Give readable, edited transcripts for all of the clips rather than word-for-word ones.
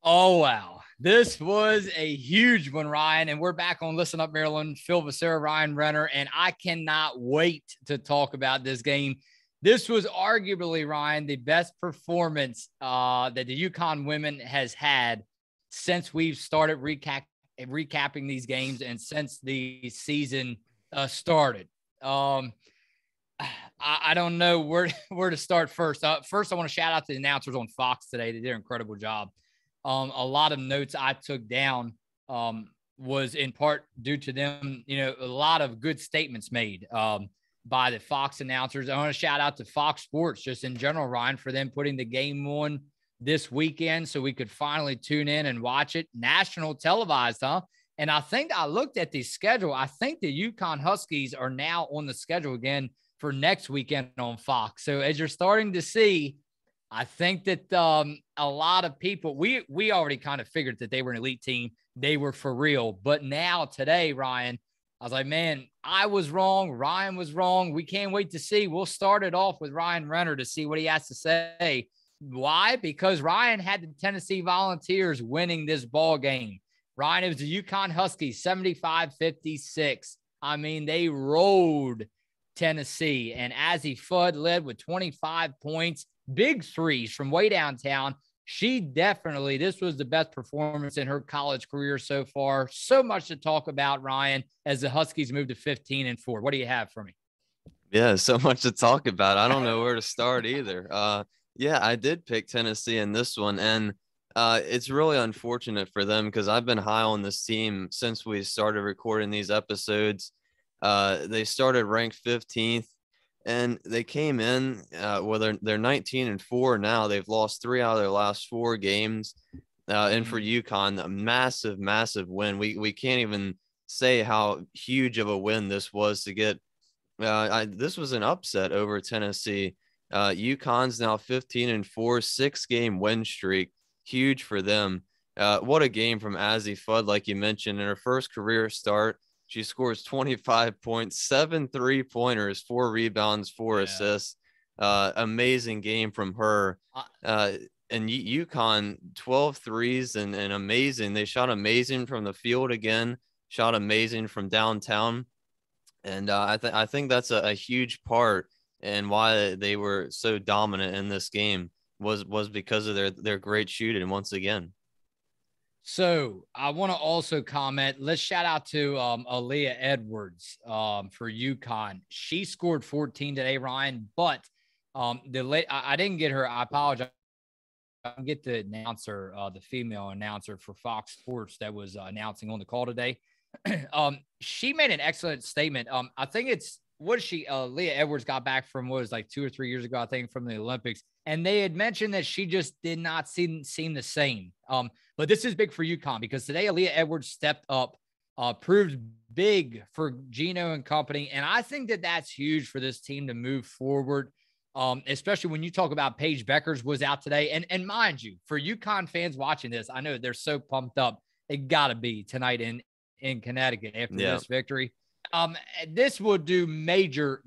Oh, wow. This was a huge one, Ryan. And we're back on Listen Up Maryland, Phil Becerra, Ryan Renner, and I cannot wait to talk about this game. This was arguably, Ryan, the best performance that the UConn women has had since we've started recapping these games and since the season started. I don't know where to start first. First, I want to shout out to the announcers on Fox today. They did an incredible job. A lot of notes I took down was in part due to them, a lot of good statements made by the Fox announcers. I want to shout out to Fox Sports just in general, Ryan, for them putting the game on this weekend so we could finally tune in and watch it. National televised, huh? And I think I looked at the schedule. I think the UConn Huskies are now on the schedule again for next weekend on Fox. So as you're starting to see, I think that a lot of people, we already kind of figured that they were an elite team. They were for real. But now today, Ryan, I was like, man, I was wrong. Ryan was wrong. We can't wait to see. We'll start it off with Ryan Renner to see what he has to say. Why? Because Ryan had the Tennessee Volunteers winning this ball game. Ryan, it was the UConn Huskies, 75-56. I mean, they rolled Tennessee. And Azzi Fudd led with 25 points, big threes from way downtown. This was the best performance in her college career so far. So much to talk about, Ryan, as the Huskies move to 15-4. What do you have for me? Yeah, so much to talk about. I don't know where to start either. Yeah, I did pick Tennessee in this one, and it's really unfortunate for them because I've been high on this team since we started recording these episodes. They started ranked 15th, and they came in they're 19-4 now. They've lost 3 out of their last 4 games. And for UConn, a massive win. We can't even say how huge of a win this was to get. This was an upset over Tennessee. UConn's now 15-4, 6-game win streak. Huge for them. What a game from Azzi Fudd, like you mentioned, in her first career start. She scores 25 points, 7 3-pointers, 4 rebounds, 4 assists. Amazing game from her. And UConn, 12 threes and amazing. They shot amazing from the field again, shot amazing from downtown. And I think that's a huge part and why they were so dominant in this game was because of their great shooting once again. So I want to also comment. Let's shout out to Aaliyah Edwards for UConn. She scored 14 today, Ryan. But I didn't get her. I apologize. I didn't get the announcer, the female announcer for Fox Sports that was announcing on the call today. She made an excellent statement. I think Leah Edwards got back from what was like 2 or 3 years ago, I think, from the Olympics. And they had mentioned that she just did not seem the same. But this is big for UConn because today Aaliyah Edwards stepped up, proved big for Gino and company. And I think that that's huge for this team to move forward, especially when you talk about Paige Beckers was out today. And mind you, for UConn fans watching this, I know they're so pumped up. It got to be tonight in Connecticut after this victory. This will do major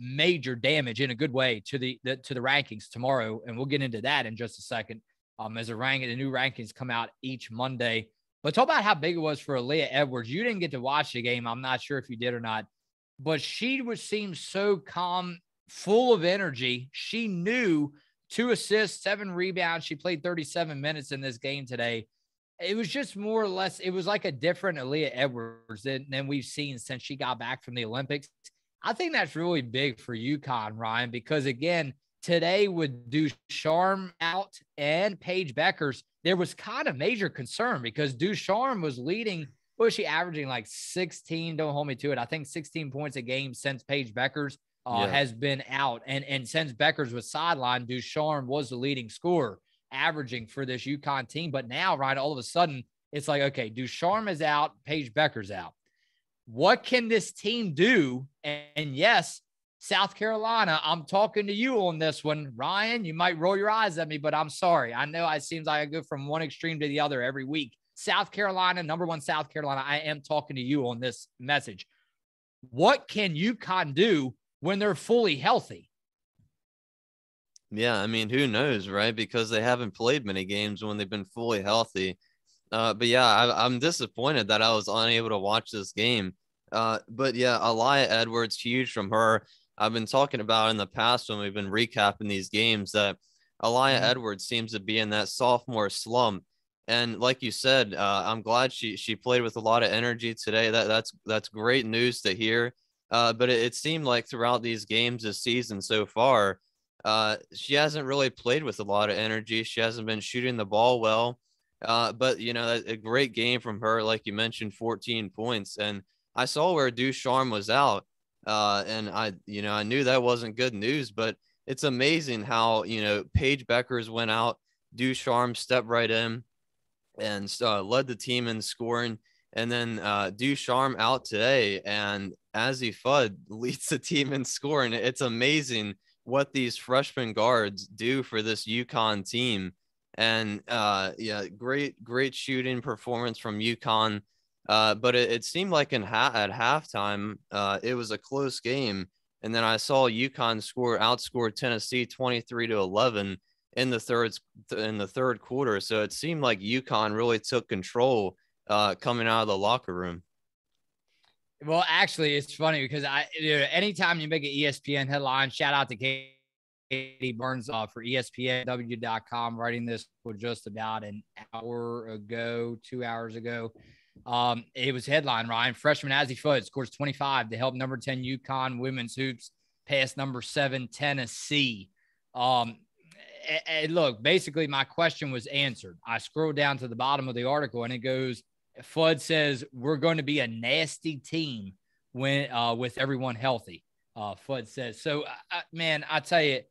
damage in a good way to the rankings tomorrow, and we'll get into that in just a second. As the new rankings come out each Monday. But talk about how big it was for Aaliyah Edwards. You didn't get to watch the game. I'm not sure if you did or not, but she seem so calm, full of energy. She knew 2 assists, 7 rebounds. She played 37 minutes in this game today. It was just more or less, it was like a different Aaliyah Edwards than we've seen since she got back from the Olympics. I think that's really big for UConn, Ryan, because again, today with Ducharme out and Paige Beckers, there was kind of major concern because Ducharme was leading. What was she averaging? Like 16, don't hold me to it. I think 16 points a game since Paige Beckers has been out. And since Beckers was sidelined, Ducharme was the leading scorer, averaging for this UConn team. But now, right, all of a sudden, it's like, okay, Ducharme is out, Paige Beckers out. What can this team do? And yes, South Carolina, I'm talking to you on this one. Ryan, you might roll your eyes at me, but I'm sorry. I know it seems like I go from one extreme to the other every week. South Carolina, number 1 South Carolina, I am talking to you on this message. What can UConn do when they're fully healthy? Yeah, I mean, who knows, right? Because they haven't played many games when they've been fully healthy. But yeah, I'm disappointed that I was unable to watch this game. But yeah, Aliyah Edwards, huge from her. I've been talking about in the past when we've been recapping these games that Aliyah Mhm. Edwards seems to be in that sophomore slump. And like you said, I'm glad she played with a lot of energy today. That's great news to hear. But it seemed like throughout these games this season so far, she hasn't really played with a lot of energy. She hasn't been shooting the ball well. But you know, a great game from her, like you mentioned, 14 points. And I saw where Ducharme was out. And I knew that wasn't good news, but it's amazing how, Paige Beckers went out, Ducharme stepped right in and led the team in scoring. And then Ducharme out today, and Azzi Fudd leads the team in scoring. It's amazing what these freshman guards do for this UConn team. And yeah, great shooting performance from UConn. But it seemed like at halftime, it was a close game. And then I saw UConn outscore Tennessee 23-11 in the third quarter. So it seemed like UConn really took control coming out of the locker room. Well, actually, it's funny because anytime you make an ESPN headline, shout out to Katie Burns for ESPNW.com, writing this for just about an hour ago, 2 hours ago. It was headline, Ryan, freshman Azzi Fudd scores 25 to help number 10 UConn women's hoops pass number 7 Tennessee. And look, basically my question was answered. I scrolled down to the bottom of the article and it goes, Fudd says we're going to be a nasty team when with everyone healthy. Fudd says so. Man, I tell you,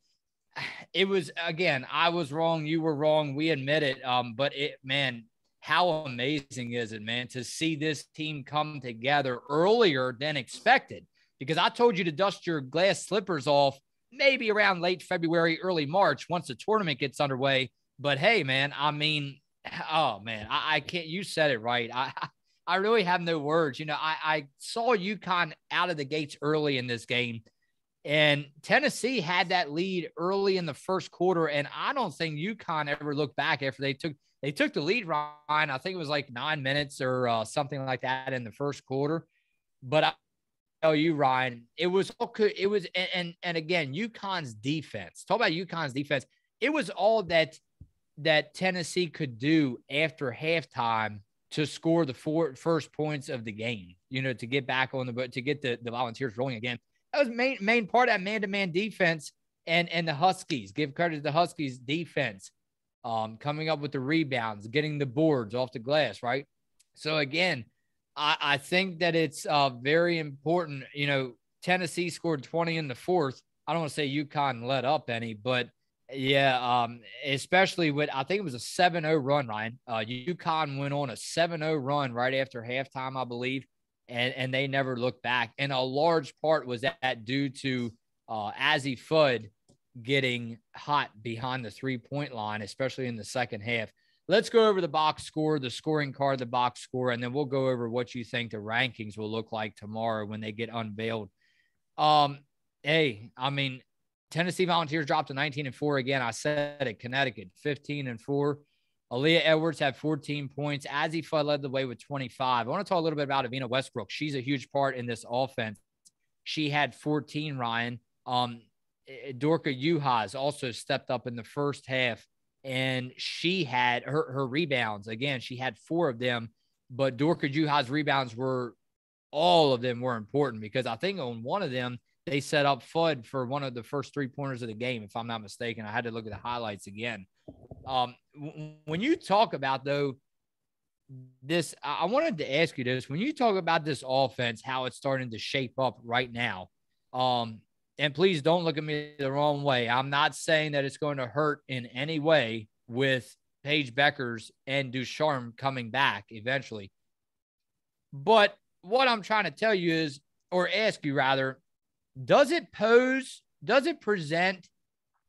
it was again. I was wrong. You were wrong. We admit it. But man, how amazing is it, man, to see this team come together earlier than expected? Because I told you to dust your glass slippers off maybe around late February, early March once the tournament gets underway. But hey, man, I mean, oh man, I can't. You said it right. I really have no words. I saw UConn out of the gates early in this game, and Tennessee had that lead early in the first quarter, and I don't think UConn ever looked back after they took the lead. Ryan, I think it was like 9 minutes or something like that in the first quarter. But I tell you, Ryan, it was all good. It was and again, UConn's defense. Talk about UConn's defense. It was all that Tennessee could do after halftime to score the first points of the game, to get back on to get the Volunteers rolling again. That was main part of that man-to-man defense and the Huskies. Give credit to the Huskies defense, coming up with the rebounds, getting the boards off the glass, right? So again, I think that it's very important. Tennessee scored 20 in the fourth. I don't want to say UConn let up any, but yeah, especially with, I think it was a 7-0 run, Ryan. UConn went on a 7-0 run right after halftime, I believe, and they never looked back. And a large part was that due to Azzi Fudd getting hot behind the 3-point line, especially in the second half. Let's go over the box score, the scoring card, the box score, and then we'll go over what you think the rankings will look like tomorrow when they get unveiled. Hey, I mean, Tennessee Volunteers dropped to 19-4 again. I said it. Connecticut 15-4. Aaliyah Edwards had 14 points. Azzi Fudd led the way with 25. I want to talk a little bit about Avina Westbrook. She's a huge part in this offense. She had 14, Ryan. Dorka Juhas also stepped up in the first half, and she had her rebounds. Again, she had 4 of them, but Dorka Juhas' rebounds all of them were important because I think on one of them, they set up Fudd for one of the first 3-pointers of the game, if I'm not mistaken. I had to look at the highlights again. When you talk about, though, this, I wanted to ask you this. When you talk about this offense, how it's starting to shape up right now, and please don't look at me the wrong way. I'm not saying that it's going to hurt in any way with Paige Beckers and Ducharme coming back eventually. But what I'm trying to tell you is, or ask you rather, does it present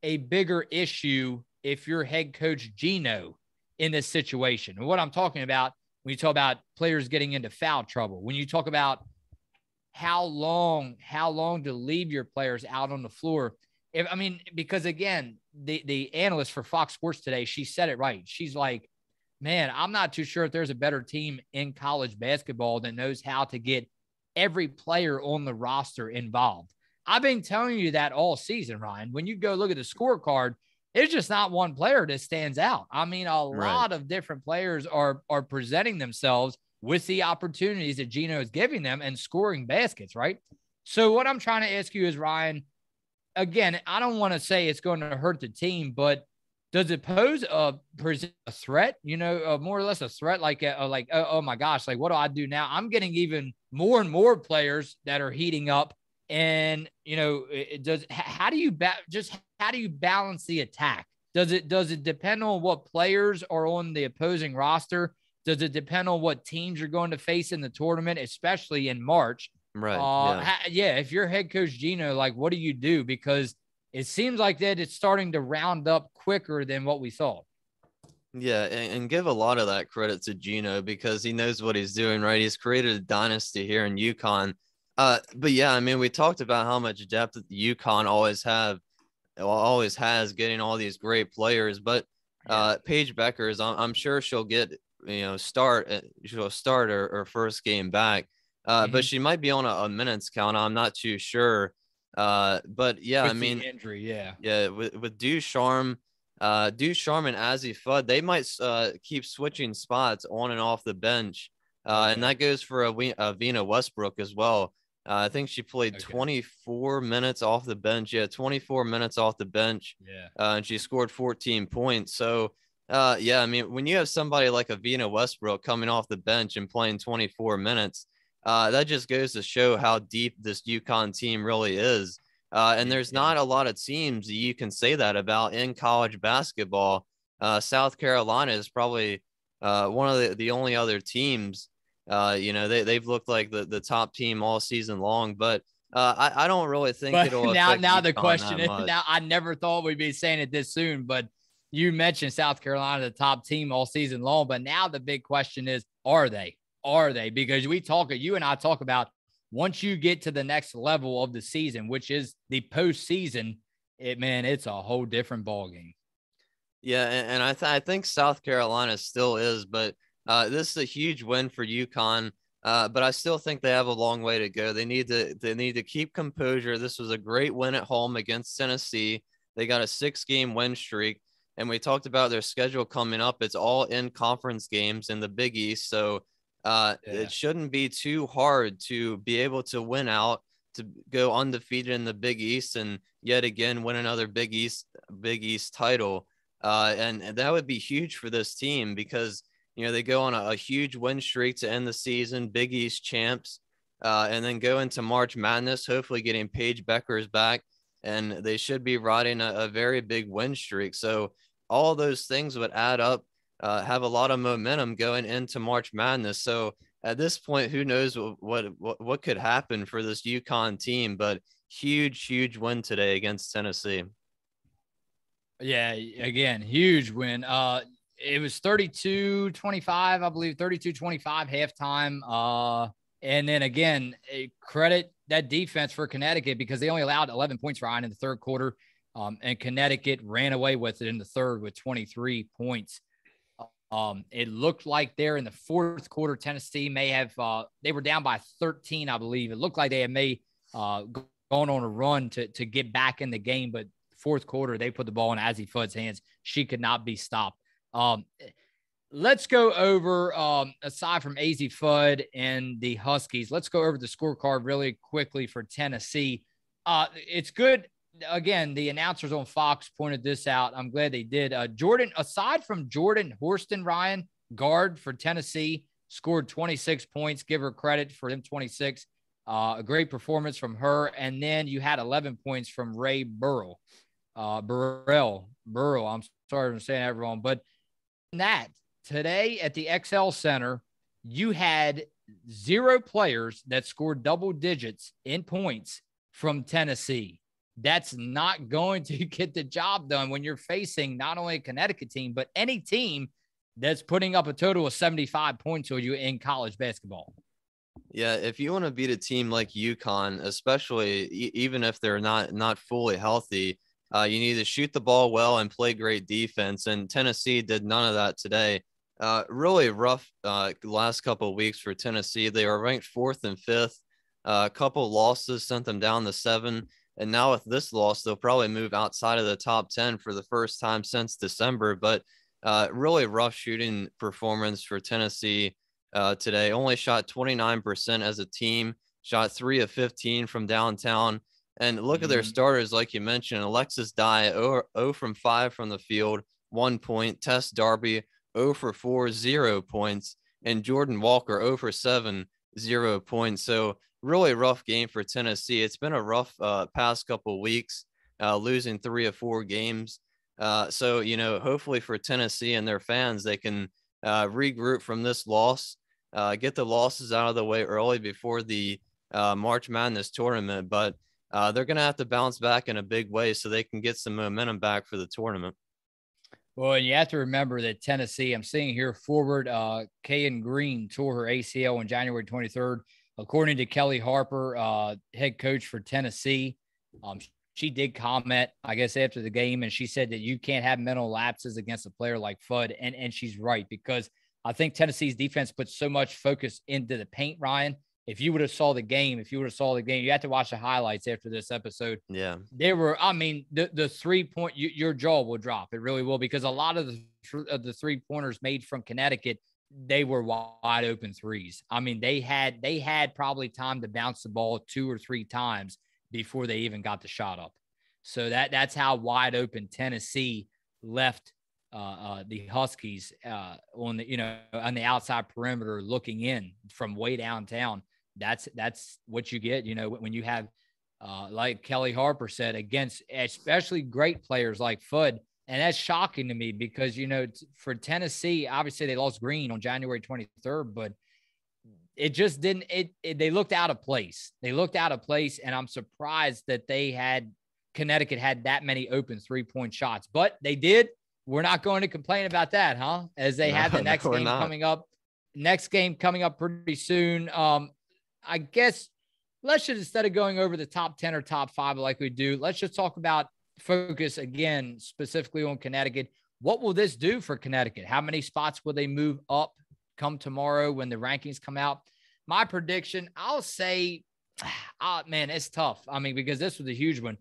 a bigger issue if you're head coach Gino in this situation? And what I'm talking about when you talk about players getting into foul trouble, when you talk about how long to leave your players out on the floor. Because again, the analyst for Fox Sports today, she said it right. She's like, man, I'm not too sure if there's a better team in college basketball that knows how to get every player on the roster involved. I've been telling you that all season, Ryan. When you go look at the scorecard, it's just not one player that stands out. I mean, a Right. lot of different players are presenting themselves with the opportunities that Gino is giving them and scoring baskets, right? So what I'm trying to ask you is, Ryan, again, I don't want to say it's going to hurt the team, but does it pose present a threat? You know, more or less a threat, like oh my gosh, like what do I do now? I'm getting even more and more players that are heating up, and you know, it does. How do you how do you balance the attack? Does it depend on what players are on the opposing roster? Does it depend on what teams you're going to face in the tournament, especially in March? Right. Yeah. Yeah, if you're head coach Gino, like what do you do? Because it seems like that it's starting to round up quicker than what we thought. Yeah, and give a lot of that credit to Gino because he knows what he's doing, right? He's created a dynasty here in UConn. But yeah, I mean, we talked about how much depth that the UConn always has getting all these great players. But Paige Beckers, I'm sure she'll get she'll start her first game back. But she might be on a minutes count. I'm not too sure. But yeah, With I mean, the injury, yeah. yeah, with Ducharme and Azzi Fudd, they might keep switching spots on and off the bench. And that goes for a Vina Westbrook as well. I think she played 24 minutes off the bench. Yeah, 24 minutes off the bench. Yeah. And she scored 14 points. So, yeah, I mean, when you have somebody like a Vina Westbrook coming off the bench and playing 24 minutes, that just goes to show how deep this UConn team really is. And there's not a lot of teams that you can say that about in college basketball. South Carolina is probably one of the only other teams. They've looked like the top team all season long, but I don't really think it'll affect now the UConn question that is, much. now I never thought we'd be saying it this soon, but you mentioned South Carolina, the top team all season long. But now the big question is, are they? Are they? Because you and I talk about once you get to the next level of the season, which is the postseason, it's a whole different ballgame. Yeah, and I think South Carolina still is, but this is a huge win for UConn. But I still think they have a long way to go. They need to keep composure. This was a great win at home against Tennessee. They got a 6-game win streak, and we talked about their schedule coming up. It's all in conference games in the Big East, so it shouldn't be too hard to be able to win out, to go undefeated in the Big East, and yet again win another Big East title. And that would be huge for this team because they go on a huge win streak to end the season, Big East champs, and then go into March Madness, hopefully getting Paige Beckers back, and they should be riding a very big win streak. So all those things would add up, have a lot of momentum going into March Madness. So at this point, who knows what could happen for this UConn team, but huge win today against Tennessee. Yeah, again, huge win. It was 32-25, I believe, 32-25 halftime. And then again, credit that defense for Connecticut because they only allowed 11 points, Ryan, in the third quarter. And Connecticut ran away with it in the third with 23 points. It looked like there in the fourth quarter, Tennessee may have, they were down by 13, I believe. It looked like they had gone on a run to get back in the game, but fourth quarter, they put the ball in Azzi Fudd's hands. She could not be stopped. Let's go over, aside from Azzi Fudd and the Huskies, let's go over the scorecard really quickly for Tennessee. It's good. Again, the announcers on Fox pointed this out. I'm glad they did. Jordan, aside from Jordan Horston, Ryan, guard for Tennessee, scored 26 points. Give her credit for them 26. A great performance from her. And then you had 11 points from Ray Burrell. Burrell. I'm sorry for saying that wrong. But that today at the XL Center, you had 0 players that scored double digits in points from Tennessee. That's not going to get the job done when you're facing not only a Connecticut team, but any team that's putting up a total of 75 points on you in college basketball. Yeah, if you want to beat a team like UConn, especially even if they're not fully healthy, you need to shoot the ball well and play great defense. And Tennessee did none of that today. Really rough last couple of weeks for Tennessee. They were ranked 4th and 5th. A couple losses sent them down to 7. And now with this loss, they'll probably move outside of the top 10 for the first time since December. But really rough shooting performance for Tennessee today. Only shot 29% as a team, shot 3 of 15 from downtown. And look at their starters, like you mentioned. Alexis Dye, 0 from 5 from the field, 1 point. Tess Darby, 0 for 4, 0 points. And Jordan Walker, 0 for 7, 0 points. So really rough game for Tennessee. It's been a rough past couple of weeks, losing 3 of 4 games. So, hopefully for Tennessee and their fans, they can regroup from this loss, get the losses out of the way early before the March Madness tournament. But they're going to have to bounce back in a big way so they can get some momentum back for the tournament. Well, and you have to remember that Tennessee, I'm seeing here forward, Kayan Green tore her ACL on January 23rd. According to Kelly Harper, head coach for Tennessee, she did comment, I guess, after the game, and she said that you can't have mental lapses against a player like Fudd. And she's right, because I think Tennessee's defense puts so much focus into the paint, Ryan. If you would have saw the game, you have to watch the highlights after this episode. Yeah. There were, the 3-point, your jaw will drop. It really will, because a lot of the 3-pointers made from Connecticut, they were wide open threes. I mean, they had probably time to bounce the ball 2 or 3 times before they even got the shot up. So that's how wide open Tennessee left the Huskies on the outside perimeter looking in from way downtown. That's what you get, when you have, like Kelly Harper said, against especially great players like Fudd. And that's shocking to me because, for Tennessee, obviously they lost Green on January 23rd, but it just didn't, they looked out of place. And I'm surprised that Connecticut had that many open 3-point shots, but they did. We're not going to complain about that, huh? As they have the next game coming up. Next game coming up pretty soon. I guess let's just, instead of going over the top 10 or top 5 like we do, let's just focus again specifically on Connecticut. What will this do for Connecticut? How many spots will they move up come tomorrow when the rankings come out? My prediction, I'll say, man, it's tough. I mean, because this was a huge one.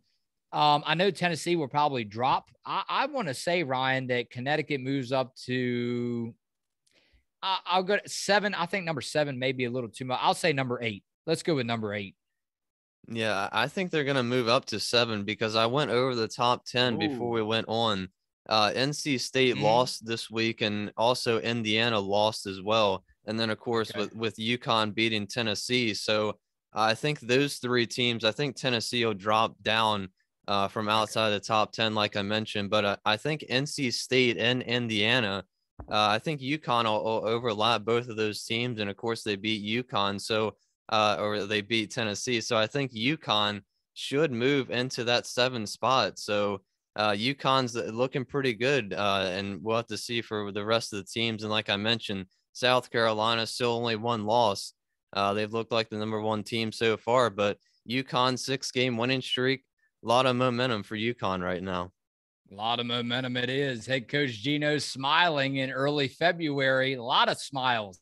I know Tennessee will probably drop. I want to say, Ryan, that Connecticut moves up to, I'll go to 7. I think number 7 may be a little too much. I'll say number 8. Let's go with number 8. Yeah, I think they're going to move up to 7 because I went over the top 10 before we went on. NC State lost this week, and also Indiana lost as well. And then, of course, with UConn beating Tennessee. So I think those 3 teams, I think Tennessee will drop down from outside the top 10, like I mentioned. But I think NC State and Indiana, I think UConn will overlap both of those teams. And, of course, they beat UConn. So or they beat Tennessee. So I think UConn should move into that 7 spot. So UConn's looking pretty good, and we'll have to see for the rest of the teams. And like I mentioned, South Carolina still only 1 loss. They've looked like the number 1 team so far, but UConn 6-game winning streak, a lot of momentum for UConn right now. A lot of momentum it is. Head coach Gino smiling in early February. A lot of smiles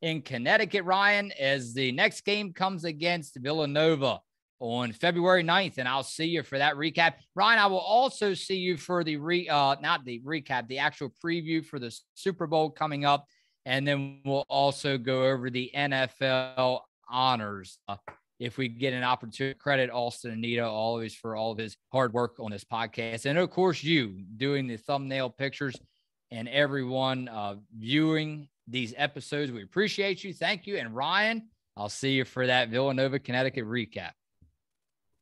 in Connecticut, Ryan, as the next game comes against Villanova on February 9th. And I'll see you for that recap. Ryan, I will also see you for the the actual preview for the Super Bowl coming up. And then we'll also go over the NFL honors. If we get an opportunity, credit Austin Anita always for all of his hard work on this podcast. And of course, you doing the thumbnail pictures and everyone viewing these episodes. We appreciate you. Thank you. And Ryan, I'll see you for that Villanova, Connecticut recap.